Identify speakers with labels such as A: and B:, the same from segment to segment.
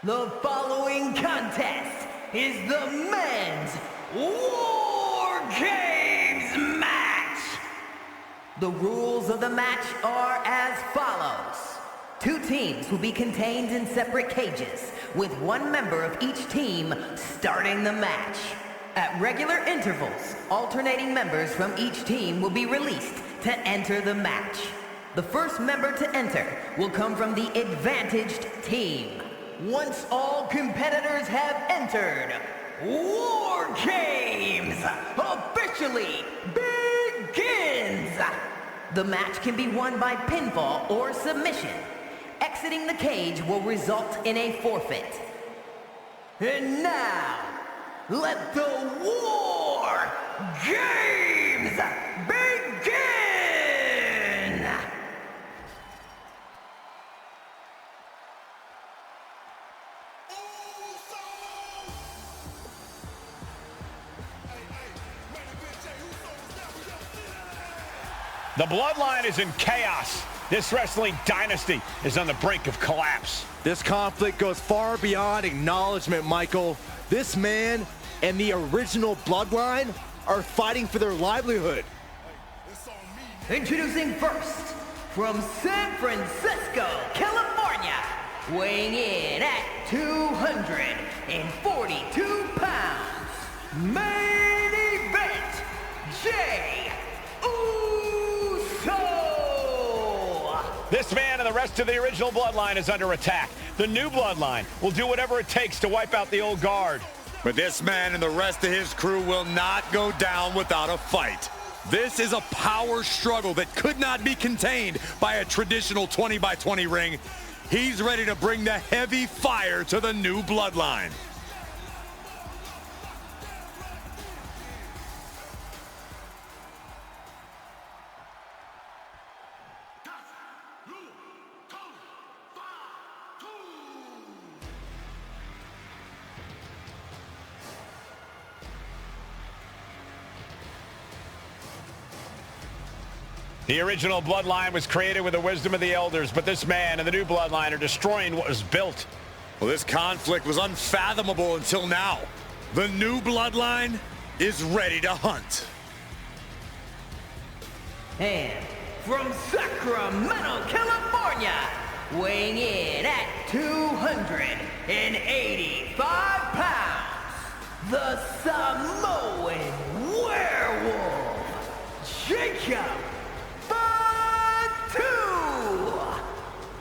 A: The following contest is the men's Wargames match. The rules of the match are as follows. 2 teams will be contained in separate cages, with 1 member of each team starting the match. At regular intervals, alternating members from each team will be released to enter the match. The first member to enter will come from the advantaged team. Once all competitors have entered, Wargames officially begins! The match can be won by pinfall or submission. Exiting the cage will result in a forfeit. And now, let the War Games begin!
B: The Bloodline is in chaos. This wrestling dynasty is on the brink of collapse.
C: This conflict goes far beyond acknowledgement, Michael. This man and the original Bloodline are fighting for their livelihood.
A: Introducing first, from San Francisco, California, weighing in at 242 pounds, main event, Jay Uso!
B: This man and the rest of the original Bloodline is under attack. The new Bloodline will do whatever it takes to wipe out the old guard.
D: But this man and the rest of his crew will not go down without a fight. This is a power struggle that could not be contained by a traditional 20-by-20 ring. He's ready to bring the heavy fire to the new Bloodline.
B: The original Bloodline was created with the wisdom of the elders, but this man and the new Bloodline are destroying what was built.
D: Well, this conflict was unfathomable until now. The new Bloodline is ready to hunt.
A: And from Sacramento, California, weighing in at 285 pounds, the Samoan Werewolf, Jacob.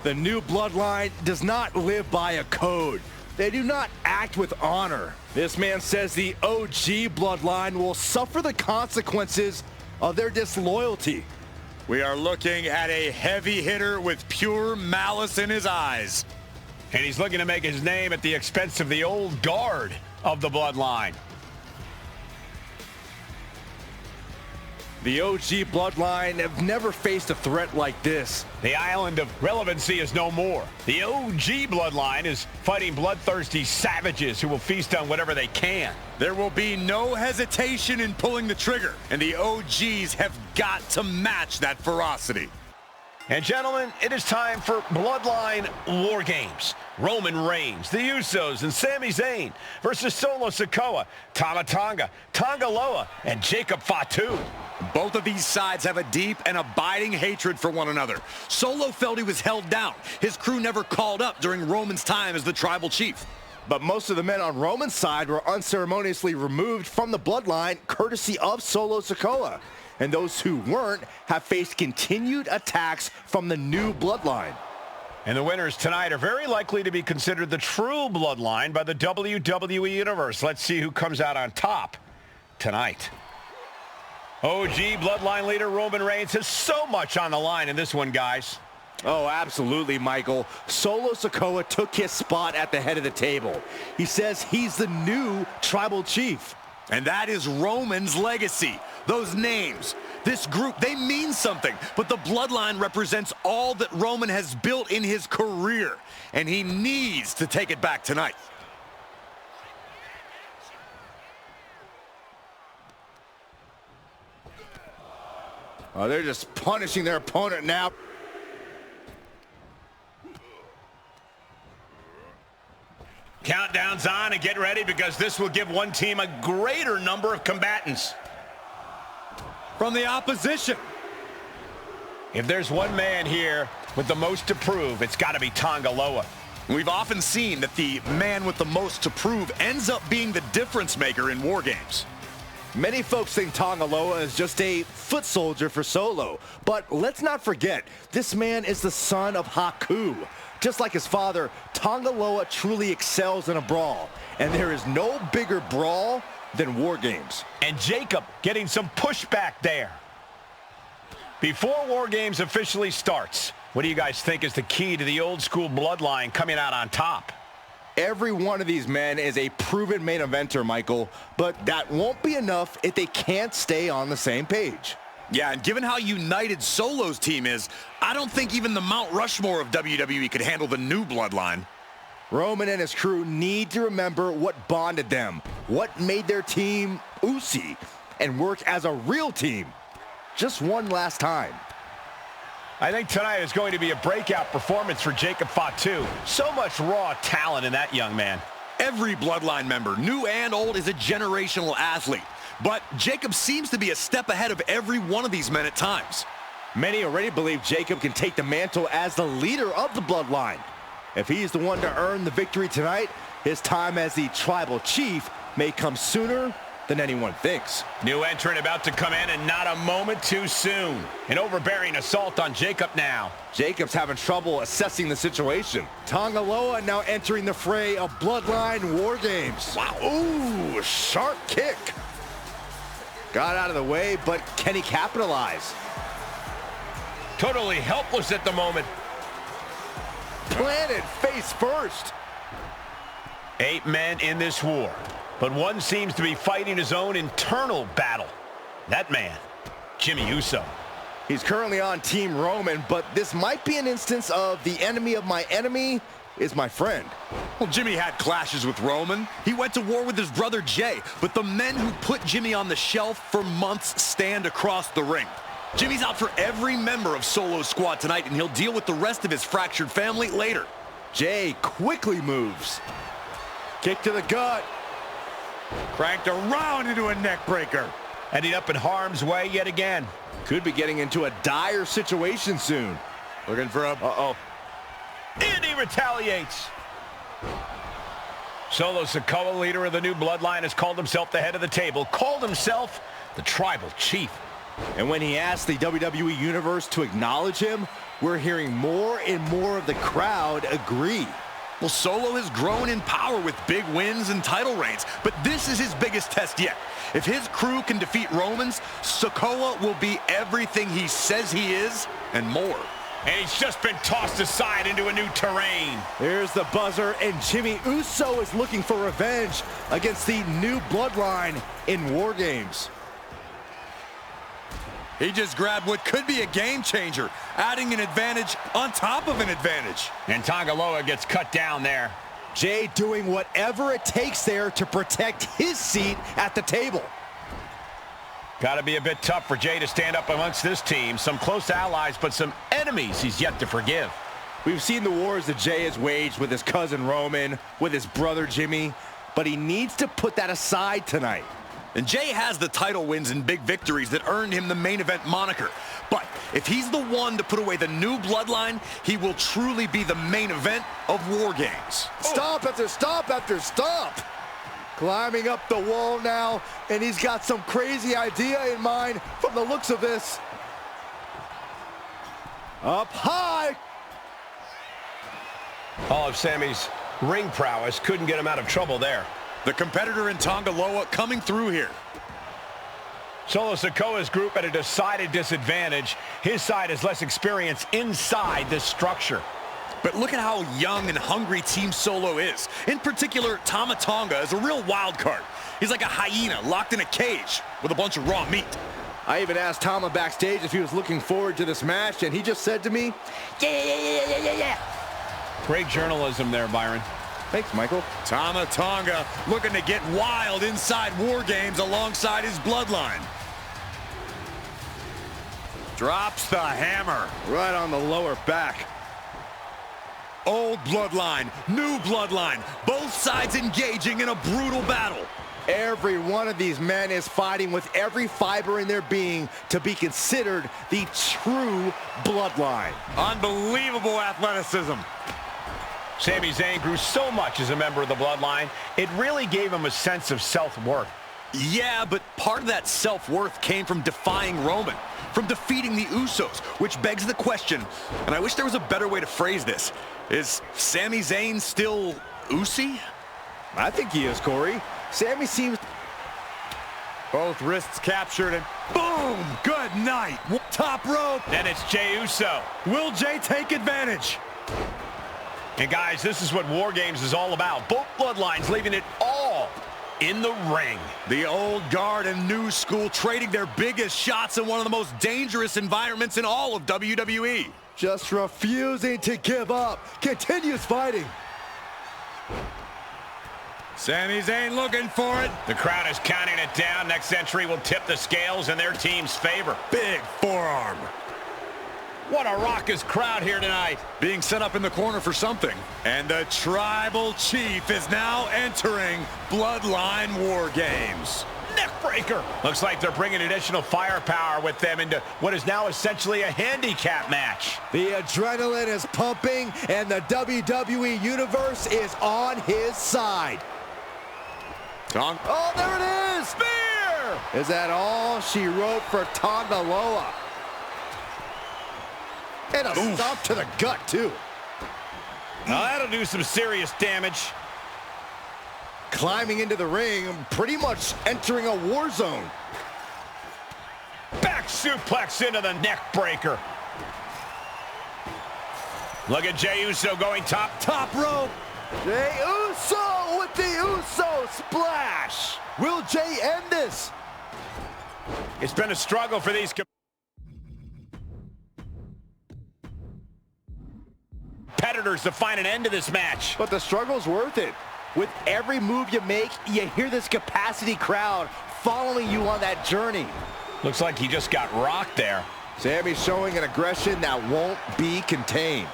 C: The new Bloodline does not live by a code. They do not act with honor. This man says the OG Bloodline will suffer the consequences of their disloyalty.
D: We are looking at a heavy hitter with pure malice in his eyes.
B: And he's looking to make his name at the expense of the old guard of the Bloodline.
C: The OG Bloodline have never faced a threat like this.
B: The island of relevancy is no more. The OG Bloodline is fighting bloodthirsty savages who will feast on whatever they can.
D: There will be no hesitation in pulling the trigger, and the OGs have got to match that ferocity.
B: And gentlemen, it is time for Bloodline War Games. Roman Reigns, the Usos, and Sami Zayn versus Solo Sikoa, Tama Tonga, Tonga Loa, and Jacob Fatu.
D: Both of these sides have a deep and abiding hatred for one another. Solo felt he was held down. His crew never called up during Roman's time as the tribal chief.
C: But most of the men on Roman's side were unceremoniously removed from the Bloodline courtesy of Solo Sikoa. And those who weren't have faced continued attacks from the new Bloodline.
B: And the winners tonight are very likely to be considered the true Bloodline by the WWE Universe. Let's see who comes out on top tonight. OG Bloodline leader Roman Reigns has so much on the line in this one, guys.
C: Oh, absolutely, Michael. Solo Sikoa took his spot at the head of the table. He says he's the new tribal chief.
D: And that is Roman's legacy. Those names, this group, they mean something. But the Bloodline represents all that Roman has built in his career. And he needs to take it back tonight.
C: Oh, they're just punishing their opponent now.
B: Countdown's on and get ready because this will give one team a greater number of combatants.
D: From the opposition.
B: If there's one man here with the most to prove, it's got to be Tonga Loa.
D: We've often seen that the man with the most to prove ends up being the difference maker in War Games.
C: Many folks think Tonga Loa is just a foot soldier for Solo, but let's not forget, this man is the son of Haku. Just like his father, Tonga Loa truly excels in a brawl, and there is no bigger brawl than War Games.
B: And Jacob getting some pushback there. Before War Games officially starts, what do you guys think is the key to the old school bloodline coming out on top?
C: Every one of these men is a proven main eventer, Michael, but that won't be enough if they can't stay on the same page.
D: Yeah, and given how united Solo's team is, I don't think even the Mount Rushmore of WWE could handle the new bloodline.
C: Roman and his crew need to remember what bonded them, what made their team Usi, and work as a real team. Just one last time.
B: I think tonight is going to be a breakout performance for Jacob Fatu. So much raw talent in that young man.
D: Every bloodline member, new and old, is a generational athlete. But Jacob seems to be a step ahead of every one of these men at times.
C: Many already believe Jacob can take the mantle as the leader of the bloodline. If he's the one to earn the victory tonight, his time as the tribal chief may come sooner than anyone thinks.
B: New entrant about to come in, and not a moment too soon. An overbearing assault on Jacob now.
C: Jacob's having trouble assessing the situation. Tonga Loa now entering the fray of Bloodline War Games.
D: Wow.
C: Ooh, sharp kick. Got out of the way, but can he capitalize?
B: Totally helpless at the moment.
C: Planted face first.
B: 8 men in this war, but one seems to be fighting his own internal battle. That man, Jimmy Uso.
C: He's currently on Team Roman, but this might be an instance of the enemy of my enemy is my friend.
D: Well, Jimmy had clashes with Roman. He went to war with his brother Jay, but the men who put Jimmy on the shelf for months stand across the ring. Jimmy's out for every member of Solo's squad tonight, and he'll deal with the rest of his fractured family later.
C: Jay quickly moves. Kick to the gut.
D: Cranked around into a neck breaker.
B: Ending up in harm's way yet again.
C: Could be getting into a dire situation soon.
D: Looking for a...
C: Uh-oh.
B: And he retaliates. Solo Sikoa, leader of the new bloodline, has called himself the head of the table, called himself the tribal chief.
C: And when he asked the WWE Universe to acknowledge him, we're hearing more and more of the crowd agree.
D: Well, Solo has grown in power with big wins and title reigns, but this is his biggest test yet. If his crew can defeat Romans, Sikoa will be everything he says he is and more.
B: And he's just been tossed aside into a new terrain.
C: Here's the buzzer, and Jimmy Uso is looking for revenge against the new bloodline in War Games.
D: He just grabbed what could be a game changer, adding an advantage on top of an advantage.
B: And Tonga Loa gets cut down there.
C: Jay doing whatever it takes there to protect his seat at the table.
B: Got to be a bit tough for Jay to stand up amongst this team. Some close allies, but some enemies he's yet to forgive.
C: We've seen the wars that Jay has waged with his cousin Roman, with his brother Jimmy, but he needs to put that aside tonight.
D: And Jay has the title wins and big victories that earned him the main event moniker. But if he's the one to put away the new bloodline, he will truly be the main event of War Games.
C: Stop after stop after stop. Climbing up the wall now, and he's got some crazy idea in mind from the looks of this. Up high.
B: All of Sammy's ring prowess couldn't get him out of trouble there.
D: The competitor in Tonga Loa coming through here.
B: Solo Sikoa's group at a decided disadvantage. His side has less experience inside this structure.
D: But look at how young and hungry Team Solo is. In particular, Tama Tonga is a real wild card. He's like a hyena locked in a cage with a bunch of raw meat.
C: I even asked Tama backstage if he was looking forward to this match, and he just said to me, yeah.
B: Great journalism there, Byron.
C: Thanks, Michael.
D: Tama Tonga looking to get wild inside War Games alongside his bloodline. Drops the hammer.
C: Right on the lower back.
D: Old bloodline, new bloodline, both sides engaging in a brutal battle.
C: Every one of these men is fighting with every fiber in their being to be considered the true bloodline.
D: Unbelievable athleticism.
B: Sami Zayn grew so much as a member of the Bloodline, it really gave him a sense of self-worth.
D: Yeah, but part of that self-worth came from defying Roman, from defeating the Usos, which begs the question, and I wish there was a better way to phrase this. Is Sami Zayn still Usi?
C: I think he is, Corey. Sami seems...
D: Both wrists captured and boom! Good night! Top rope!
B: And it's Jey Uso.
D: Will Jey take advantage?
B: And guys, this is what Wargames is all about. Both bloodlines leaving it all in the ring.
D: The old guard and new school trading their biggest shots in one of the most dangerous environments in all of WWE.
C: just refusing to give up. Continues fighting.
D: Sami Zayn looking for it.
B: The crowd is counting it down. Next entry will tip the scales in their team's favor.
D: Big forearm.
B: What a raucous crowd here tonight.
D: Being set up in the corner for something. And the Tribal Chief is now entering Bloodline Wargames.
B: Neckbreaker. Looks like they're bringing additional firepower with them into what is now essentially a handicap match.
C: The adrenaline is pumping, and the WWE Universe is on his side. Oh, there it is!
B: Spear!
C: Is that all she wrote for Tonga Loa? And a stomp to the gut, too.
B: Now that'll do some serious damage.
C: Climbing into the ring, pretty much entering a war zone.
B: Back suplex into the neck breaker. Look at Jey Uso going top rope.
C: Jey Uso with the Uso splash. Will Jey end this?
B: It's been a struggle for these competitors to find an end to this match.
C: But the struggle's worth it. With every move you make, you hear this capacity crowd following you on that journey.
B: Looks like he just got rocked there.
C: Sami's showing an aggression that won't be contained.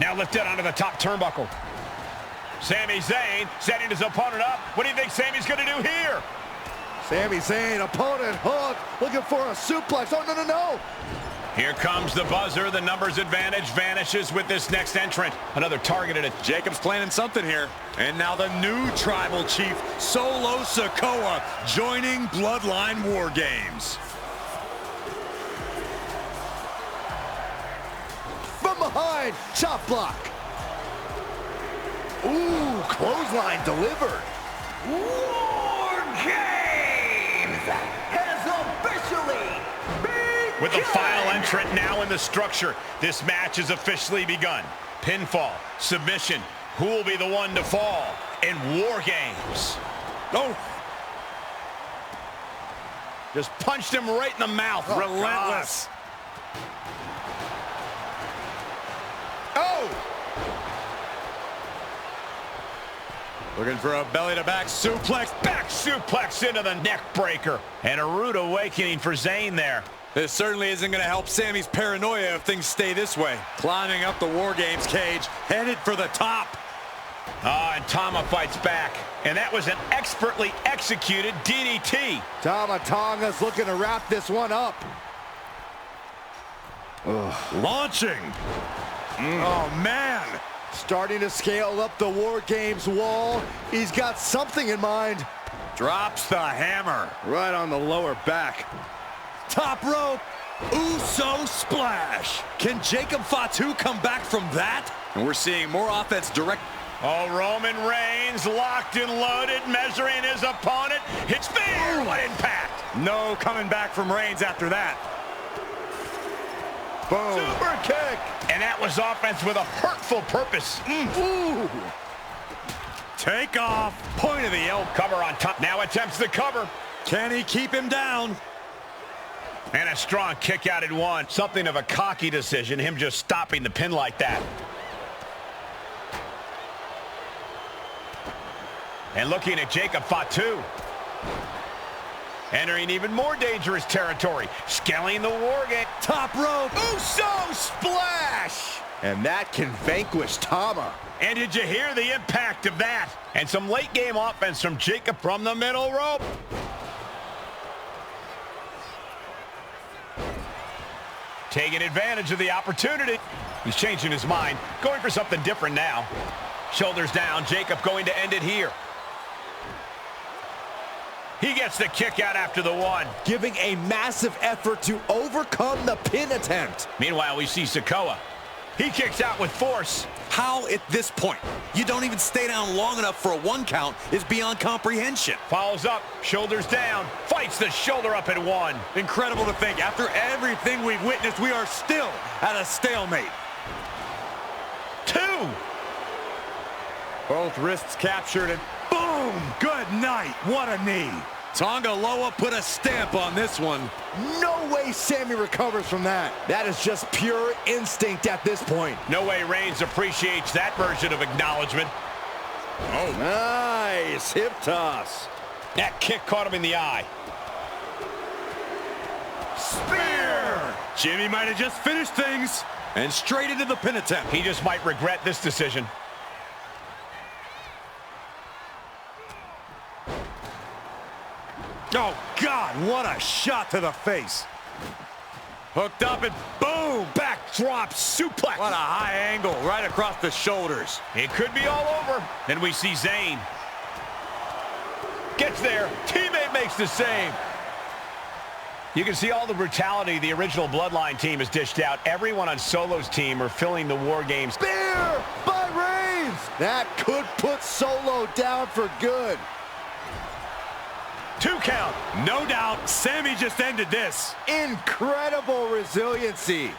B: Now lifted onto the top turnbuckle. Sami Zayn setting his opponent up. What do you think Sami's going to do here?
C: Sami Zayn, opponent hook, looking for a suplex. Oh, no.
B: Here comes the buzzer. The numbers advantage vanishes with this next entrant. Another targeted at
D: Jacob's planning something here. And now the new Tribal Chief, Solo Sikoa, joining Bloodline Wargames.
C: From behind, chop block. Ooh, clothesline delivered.
A: Wargames has officially begun.
B: With the final entrant now in the structure, this match has officially begun. Pinfall, submission, who will be the one to fall in Wargames?
D: Oh,
B: Just punched him right in the mouth.
D: oh
B: Relentless.
D: God.
B: Oh!
D: Looking for a belly-to-back suplex.
B: Back suplex into the neck breaker. And a rude awakening for Zayn there.
D: This certainly isn't going to help Sami's paranoia if things stay this way. Climbing up the Wargames cage, headed for the top.
B: And Tama fights back. And that was an expertly executed DDT.
C: Tama Tonga's looking to wrap this one up.
D: Launching. Oh, man.
C: Starting to scale up the Wargames wall. He's got something in mind.
D: Drops the hammer.
C: Right on the lower back.
D: Top rope. Uso splash. Can Jacob Fatu come back from that? And we're seeing more offense direct.
B: Oh, Roman Reigns locked and loaded, measuring his opponent. Hit spear, what impact!
D: No coming back from Reigns after that.
C: Boom.
B: Super kick! And that was offense with a hurtful purpose.
C: Ooh.
D: Take off. Point of the elbow.
B: Cover on top. Now attempts the cover.
D: Can he keep him down?
B: And a strong kick out at one. Something of a cocky decision, him just stopping the pin like that. And looking at Jacob Fatu. Entering even more dangerous territory, scaling the Wargame.
D: Top rope.
B: Uso splash!
C: And that can vanquish Tama.
B: And did you hear the impact of that? And some late game offense from Jacob from the middle rope. Taking advantage of the opportunity. He's changing his mind, going for something different now. Shoulders down, Jacob going to end it here. He gets the kick out after the one.
C: Giving a massive effort to overcome the pin attempt.
B: Meanwhile, we see Sikoa. He kicks out with force.
D: How at this point you don't even stay down long enough for a 1 count is beyond comprehension.
B: Follows up, shoulders down, fights the shoulder up at 1.
D: Incredible to think, after everything we've witnessed, we are still at a stalemate.
B: 2.
D: Both wrists captured and boom! Good night. What a knee. Tonga Loa put a stamp on this one.
C: No way Sammy recovers from that. That is just pure instinct at this point.
B: No way Reigns appreciates that version of acknowledgement.
C: Oh, nice hip toss.
B: That kick caught him in the eye.
D: Spear! Jimmy might have just finished things. And straight into the pin attempt.
B: He just might regret this decision.
D: Oh, God, what a shot to the face. Hooked up and boom!
B: Backdrop suplex.
D: What a high angle right across the shoulders.
B: It could be all over. Then we see Zayn. Gets there. Teammate makes the save. You can see all the brutality the original Bloodline team has dished out. Everyone on Solo's team are filling the War Games.
C: Spear by Reigns. That could put Solo down for good.
B: 2 count.
D: No doubt, Sammy just ended this.
C: Incredible resiliency.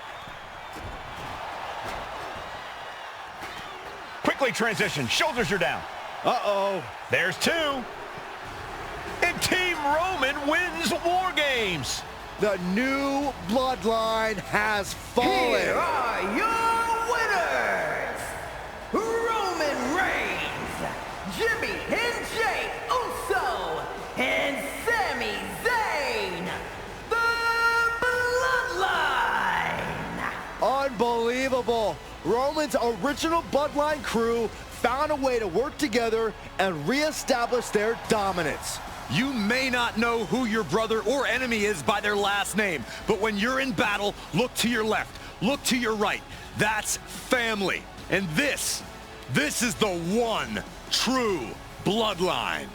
B: Quickly transition. Shoulders are down.
C: Uh-oh.
B: There's 2. And Team Roman wins War Games.
C: The new Bloodline has fallen.
A: Here are your winners, Roman Reigns, Jimmy and Jey Uso, and Sami Zayn, the Bloodline.
C: Unbelievable. Roman's original Bloodline crew found a way to work together and reestablish their dominance.
D: You may not know who your brother or enemy is by their last name, but when you're in battle, look to your left, look to your right. That's family. And this is the one true Bloodline.